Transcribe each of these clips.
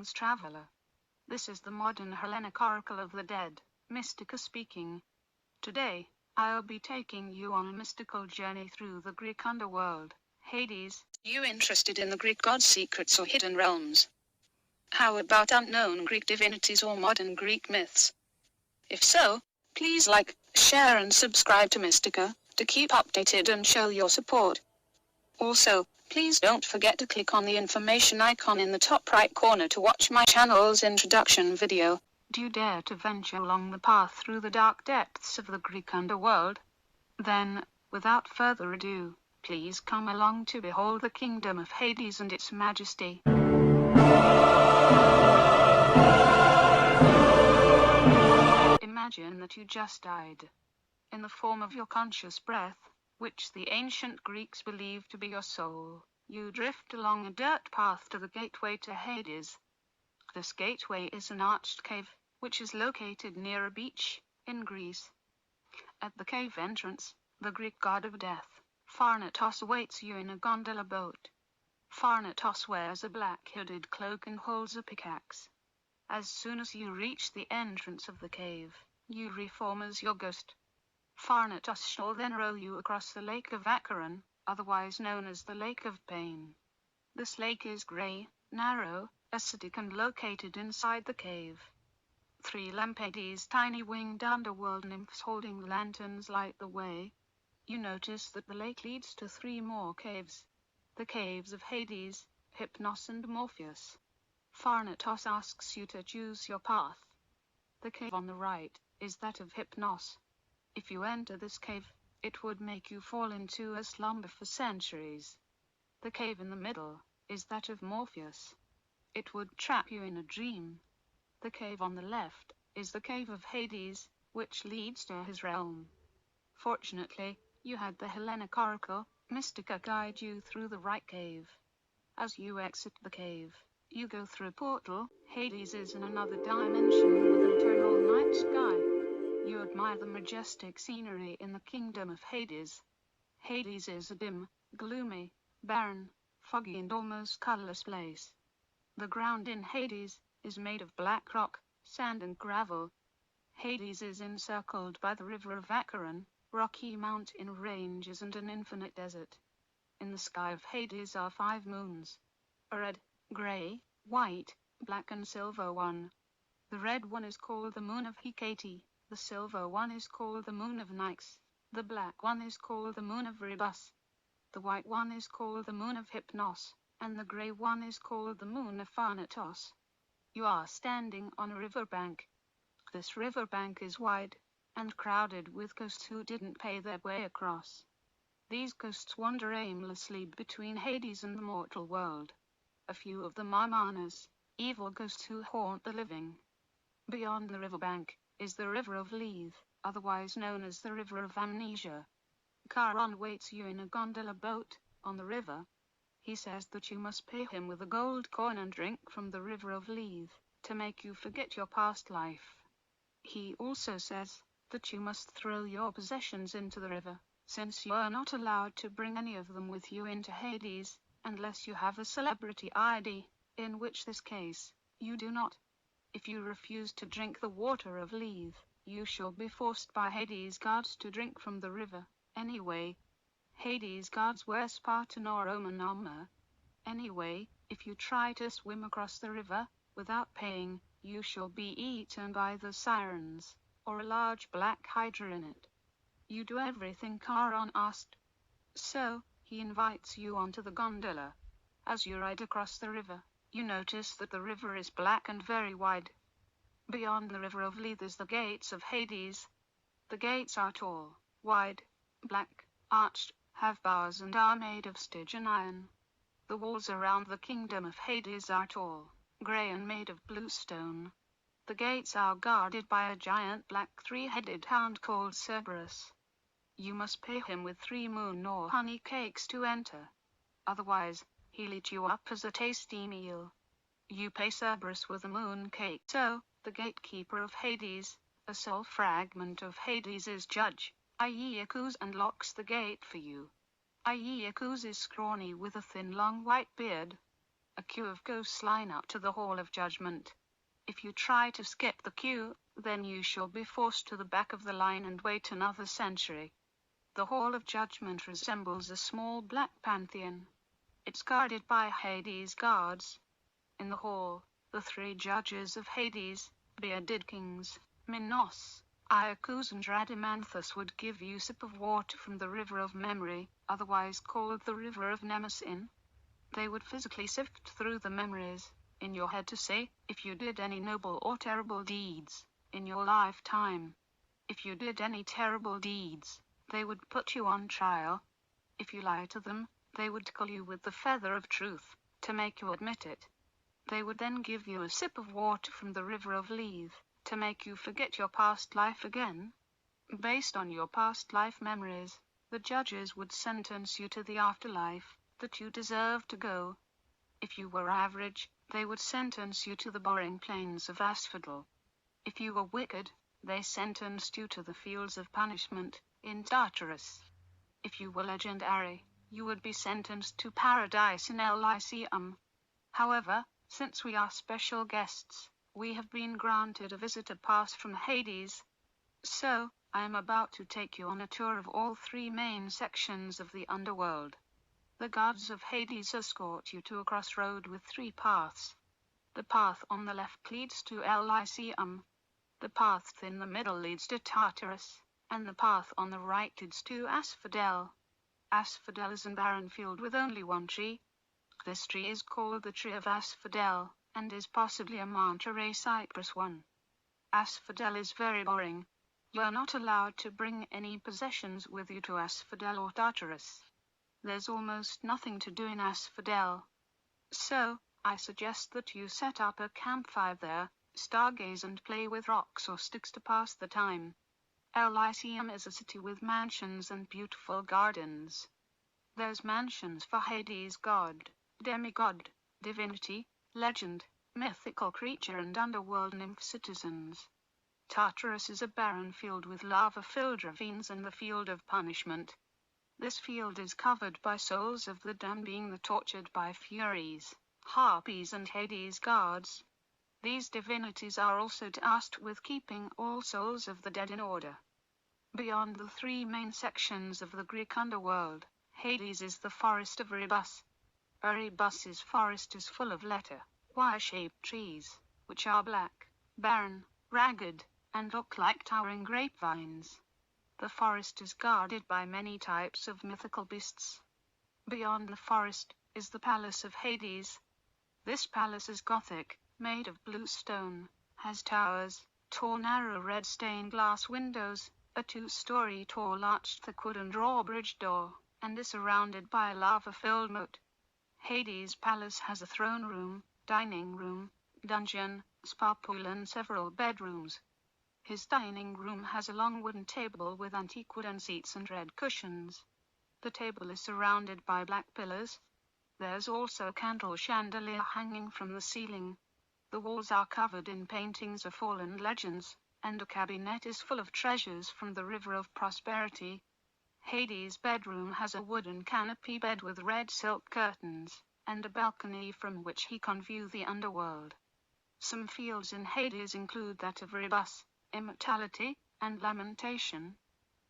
Greetings, traveler. This is the modern Hellenic Oracle of the Dead, Mystica speaking. Today, I'll be taking you on a mystical journey through the Greek Underworld, Hades. You interested in the Greek gods' secrets or hidden realms? How about unknown Greek divinities or modern Greek myths? If so, please like, share and subscribe to Mystica, to keep updated and show your support. Also, please don't forget to click on the information icon in the top right corner to watch my channel's introduction video. Do you dare to venture along the path through the dark depths of the Greek underworld? Then, without further ado, please come along to behold the kingdom of Hades and its majesty. Imagine that you just died. In the form of your conscious breath, which the ancient Greeks believed to be your soul, you drift along a dirt path to the gateway to Hades. This gateway is an arched cave, which is located near a beach, in Greece. At the cave entrance, the Greek god of death, Thanatos, awaits you in a gondola boat. Thanatos wears a black hooded cloak and holds a pickaxe. As soon as you reach the entrance of the cave, you reform as your ghost. Thanatos shall then row you across the lake of Acheron, otherwise known as the Lake of Pain. This lake is grey, narrow, acidic and located inside the cave. 3 Lampades, tiny winged underworld nymphs holding lanterns, light the way. You notice that the lake leads to 3 more caves. The caves of Hades, Hypnos and Morpheus. Thanatos asks you to choose your path. The cave on the right is that of Hypnos. If you enter this cave, it would make you fall into a slumber for centuries. The cave in the middle is that of Morpheus. It would trap you in a dream. The cave on the left is the cave of Hades, which leads to his realm. Fortunately, you had the Hellenic Oracle, Mystica, guide you through the right cave. As you exit the cave, you go through a portal. Hades is in another dimension with an eternal night sky. You admire the majestic scenery in the kingdom of Hades. Hades is a dim, gloomy, barren, foggy and almost colorless place. The ground in Hades is made of black rock, sand and gravel. Hades is encircled by the river of Acheron, rocky mountain ranges and an infinite desert. In the sky of Hades are 5 moons. A red, grey, white, black and silver one. The red one is called the moon of Hecate. The silver one is called the moon of Nyx. The black one is called the moon of Erebus. The white one is called the moon of Hypnos, and the grey one is called the moon of Thanatos. You are standing on a riverbank. This riverbank is wide and crowded with ghosts who didn't pay their way across. These ghosts wander aimlessly between Hades and the mortal world. A few of them are manas, evil ghosts who haunt the living. Beyond the riverbank is the river of Lethe, otherwise known as the river of amnesia. Charon waits you in a gondola boat on the river. He says that you must pay him with a gold coin and drink from the river of Lethe to make you forget your past life. He also says that you must throw your possessions into the river, since you are not allowed to bring any of them with you into Hades, unless you have a celebrity ID, in which this case, you do not. If you refuse to drink the water of Lethe, you shall be forced by Hades gods to drink from the river, anyway. Hades gods wear Spartan or Roman armor. Anyway, if you try to swim across the river, without paying, you shall be eaten by the sirens, or a large black hydra in it. You do everything Charon asked. So, he invites you onto the gondola. As you ride across the river, you notice that the river is black and very wide. Beyond the river of Lethe is the gates of Hades. The gates are tall, wide, black, arched, have bars and are made of Stygian iron. The walls around the kingdom of Hades are tall, grey and made of blue stone. The gates are guarded by a giant black 3-headed hound called Cerberus. You must pay him with 3 moon or honey cakes to enter. Otherwise, he'll eat you up as a tasty meal. You pay Cerberus with a moon cake. So, the gatekeeper of Hades, a soul fragment of Hades' judge, Iacus, unlocks the gate for you. Iacus is scrawny with a thin long white beard. A queue of ghosts line up to the Hall of Judgment. If you try to skip the queue, then you shall be forced to the back of the line and wait another century. The Hall of Judgment resembles a small black pantheon. It's guarded by Hades guards. In the hall, the three judges of Hades, bearded kings, Minos, Iacchus and Rhadamanthus, would give you a sip of water from the river of memory, otherwise called the river of Nemesis. They would physically sift through the memories in your head to say if you did any noble or terrible deeds in your lifetime. If you did any terrible deeds, they would put you on trial. If you lie to them, they would tickle you with the feather of truth to make you admit it. They would then give you a sip of water from the river of leave to make you forget your past life again. Based on your past life memories, the judges would sentence you to the afterlife that you deserve to go. If you were average, they would sentence you to the boring plains of asphodel. If you were wicked, they sentenced you to the fields of punishment in Tartarus. If you were legendary, you would be sentenced to paradise in Elysium. However, since we are special guests, we have been granted a visitor pass from Hades. So, I am about to take you on a tour of all three main sections of the underworld. The gods of Hades escort you to a crossroad with three paths. The path on the left leads to Elysium. The path in the middle leads to Tartarus, and the path on the right leads to Asphodel. Asphodel is a barren field with only one tree. This tree is called the Tree of Asphodel, and is possibly a Monterey cypress one. Asphodel is very boring. You are not allowed to bring any possessions with you to Asphodel or Tartarus. There's almost nothing to do in Asphodel. So, I suggest that you set up a campfire there, stargaze and play with rocks or sticks to pass the time. Elysium is a city with mansions and beautiful gardens. There's mansions for Hades god, demigod, divinity, legend, mythical creature and underworld nymph citizens. Tartarus is a barren field with lava-filled ravines and the field of punishment. This field is covered by souls of the damned being the tortured by Furies, Harpies and Hades guards. These divinities are also tasked with keeping all souls of the dead in order. Beyond the three main sections of the Greek underworld, Hades is the forest of Erebus. Erebus's forest is full of letter, Y-shaped trees, which are black, barren, ragged, and look like towering grapevines. The forest is guarded by many types of mythical beasts. Beyond the forest is the palace of Hades. This palace is Gothic, made of blue stone, has towers, tall narrow red stained glass windows, a 2-story tall arched thick wooden drawbridge door, and is surrounded by a lava-filled moat. Hades' palace has a throne room, dining room, dungeon, spa pool and several bedrooms. His dining room has a long wooden table with antique wooden seats and red cushions. The table is surrounded by black pillars. There's also a candle chandelier hanging from the ceiling. The walls are covered in paintings of fallen legends, and a cabinet is full of treasures from the River of Prosperity. Hades' bedroom has a wooden canopy bed with red silk curtains, and a balcony from which he can view the underworld. Some fields in Hades include that of Erebus, immortality, and lamentation.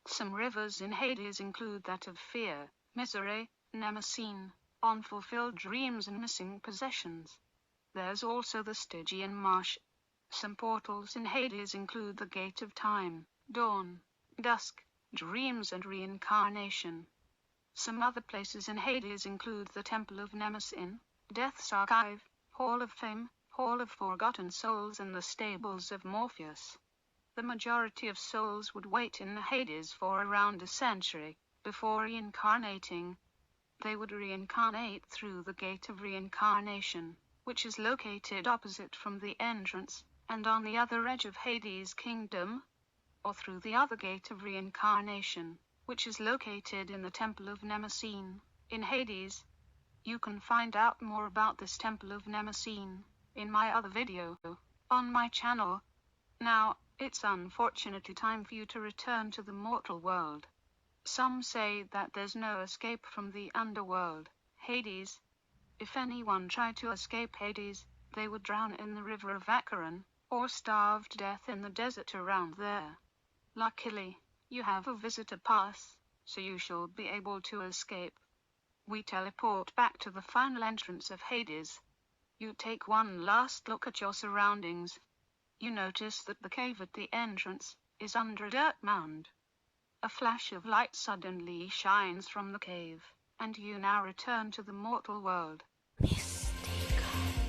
Some rivers in Hades include that of fear, misery, Nemesis, unfulfilled dreams and missing possessions. There's also the Stygian marsh. Some portals in Hades include the Gate of Time, Dawn, Dusk, Dreams and Reincarnation. Some other places in Hades include the Temple of Nemesis, Death's Archive, Hall of Fame, Hall of Forgotten Souls and the Stables of Morpheus. The majority of souls would wait in Hades for around a century before reincarnating. They would reincarnate through the Gate of Reincarnation, which is located opposite from the entrance, and on the other edge of Hades' kingdom, or through the other Gate of Reincarnation, which is located in the Temple of Nemesis, in Hades. You can find out more about this Temple of Nemesis in my other video on my channel. Now, it's unfortunately time for you to return to the mortal world. Some say that there's no escape from the underworld, Hades. If anyone tried to escape Hades, they would drown in the river of Acheron, or starve to death in the desert around there. Luckily, you have a visitor pass, so you shall be able to escape. We teleport back to the final entrance of Hades. You take one last look at your surroundings. You notice that the cave at the entrance is under a dirt mound. A flash of light suddenly shines from the cave, and you now return to the mortal world. Mystica.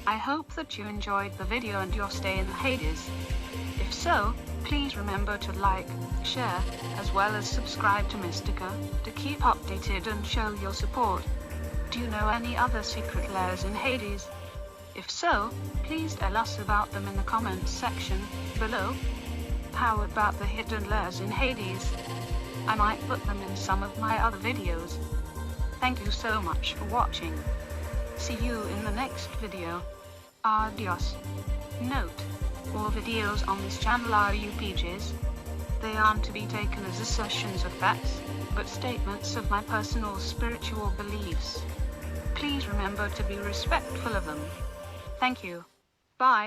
I hope that you enjoyed the video and your stay in Hades. If so, please remember to like, share, as well as subscribe to Mystica, to keep updated and show your support. Do you know any other secret lairs in Hades? If so, please tell us about them in the comments section below. How about the hidden lairs in Hades? I might put them in some of my other videos. Thank you so much for watching. See you in the next video. Adios. Note: all videos on this channel are UPGs. They aren't to be taken as assertions of facts, but statements of my personal spiritual beliefs. Please remember to be respectful of them. Thank you. Bye.